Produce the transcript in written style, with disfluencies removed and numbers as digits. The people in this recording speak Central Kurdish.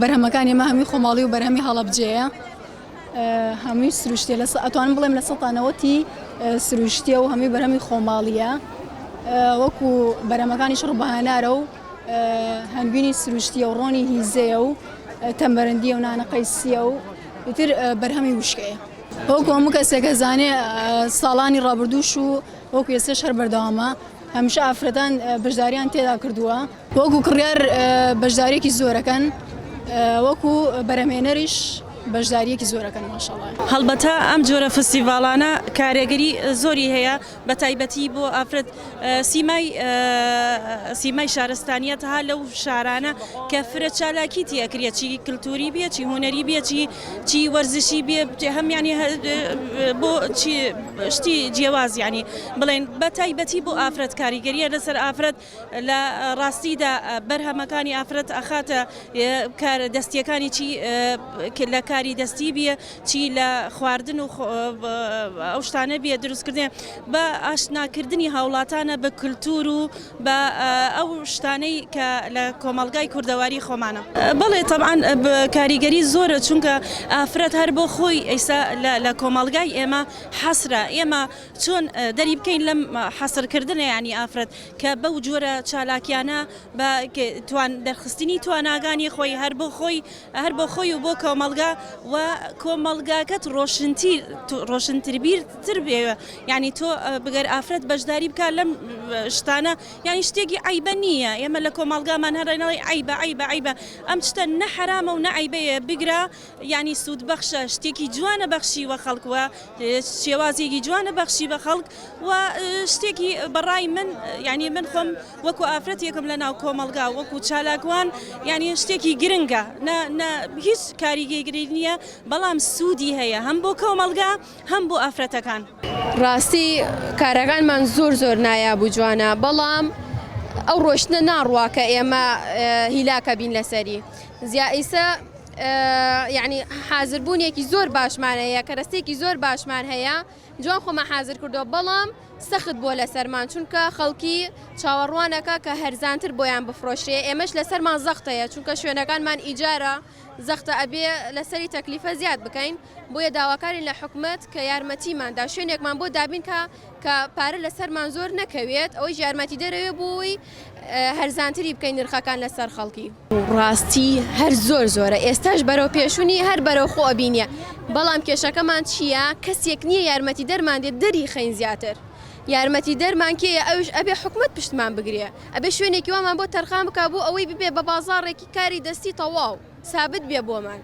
بەرهەمەکانی ئێمە هەمووی خۆماڵی و بەرهەمی هەڵەبجەیە هەمووی سروشتێ ئەتوانم بڵێم لە 100% سروشتیە و هەمووی بەرهەمی خۆماڵیە وەکو بەرهەمەکانیش ڕووبەهانارە و هەنگوینی سروشتیە و ڕۆنی هیزەیە و تەمبەرەندیە و نانە قەیسیە و ئیتر بەرهەمی وشکەیە وەکو هەموو کەسێک ئەزانێ ساڵانی ڕابردووش و وەکو ئێستاش هەر بەردەوامە هەمیشە ئافرەتان بەشداریان تێدا کردووە وەکو کڕیار بەشداریەکی زۆرەکەن وەکو بەرهەمێنەریش بەشداریەکی زۆرەکەن ماشەڵڵا. هەڵبەتە ئەم جۆرە فستیڤاڵانە کارێگەری زۆری هەیە بە تایبەتی بۆ ئافرەت سیمای شارستانیەت هە لەو شارانە کە فرە چالاکی تێکرێت چی کللتوری بێ چی هوەری بێ چی وەرزشی بێ هەمیانی بۆ شتی جیاواز ینی بڵێن بە تایبەتی بۆ ئافرەت کاریگەریە لەسەر ئافرەت لە ڕاستیدا بەرهەمەکانی ئافرەت ئەخاتە کار دەستیەکانی چی لە کاری دەستی بێ چی لە خواردن و ئەو شتانە بێ دروستکردن بە ئاشناکردنی هاوڵاتانە بە کللتور و بە ئەو شتانەی کە لە کۆمەلگای کوردەواری خۆمانە. بەڵێ تەبعاً کاریگەری زۆرە چونکە ئافرەت هەر بۆ خۆی ئێستا لە کۆمەلگای ئێمە حەسرە ئێمە چۆن دەری بکەین لەم حەسرکردنە ینی ئافرەت کە بەو جۆرە چالاکیانە بە دەرخستنی تواناگانی خۆی هەر بۆ خۆی و بۆ کۆمەلگا و کۆمەلگاکەت ڕۆشنتربیرتر بێ ینی تۆ بگەر ئافرەت بەشداری بکە لەم شتانە ینی شتێکی عیبە نییە ئێمە لە کۆمەلگامان هەرێنەڵی عیبە ئەم شتە نە حرامە و نە عیبەیە بگرە ینی سوود بەخشە شتێکی جوانە بەخشی وە خەڵکوە شێوازێکی جوانە بەخشی بە خەڵک و شتێکی بەڕای من ینی من خۆم وەکو ئافرەت یەکەم لە ناو کۆمەلگا وەکو چالاکوان ینی شتێکی گرنگە هیچ کاریگەری نییە بەڵام سوودی هەیە هەم بۆ کۆمەلگا هەم بۆ ئافرەتەکان. ڕاستی کارەکانمان زۆر نایابوو جوانە بەڵام ئەو ڕۆشتە ناڕوا کە ئێمە هیلاکە بین لەسەری زیائیسە یعنی حازربوونیەکی زۆر باشمان هەیە کەرەستێکی زۆر باشمان هەیە جوان خۆمە حازر کردو بەڵام سەخت بۆ لەسەرمان چونکە خەڵکی چاوەڕوانەکە کە هەرزانتر بۆیان بفرۆشێ ئێمەش لەسەرمان زەختەیە چونکە شوێنەکانمان ئیجارە زەختە ئەبێ لەسەری تەکلیفە زیاد بکەین بۆیە داواکاری لە حکومت کە یارمەتیماندا شوێنێکمان بۆ دابین کە پارە لەسەرمان زۆر نەکەوێت ئەوەی یارمەتی دەرەوێ بۆی هەرزانتری بکەین نرخەکان لەسەر خەڵکی. ڕاستی هەر زۆرە ئێستاش بەرەو پێشونی هەر بەرەو خۆ ئەبینە بەڵام کێشەکەمان چییە کەسێک نییە یارمەتی دەرمان دێت دەری خەین زیاتر یارمەتی دەرمان کێیە ئەوش ئەبێ حکومت پشتمان بگرێ ئەبێ شوێنێکی وامان بۆ تەرخان بکە بۆ ئەوەی ببێ بە بازاڕێکی کاری دەستی تەواو سابت بێ بۆمان.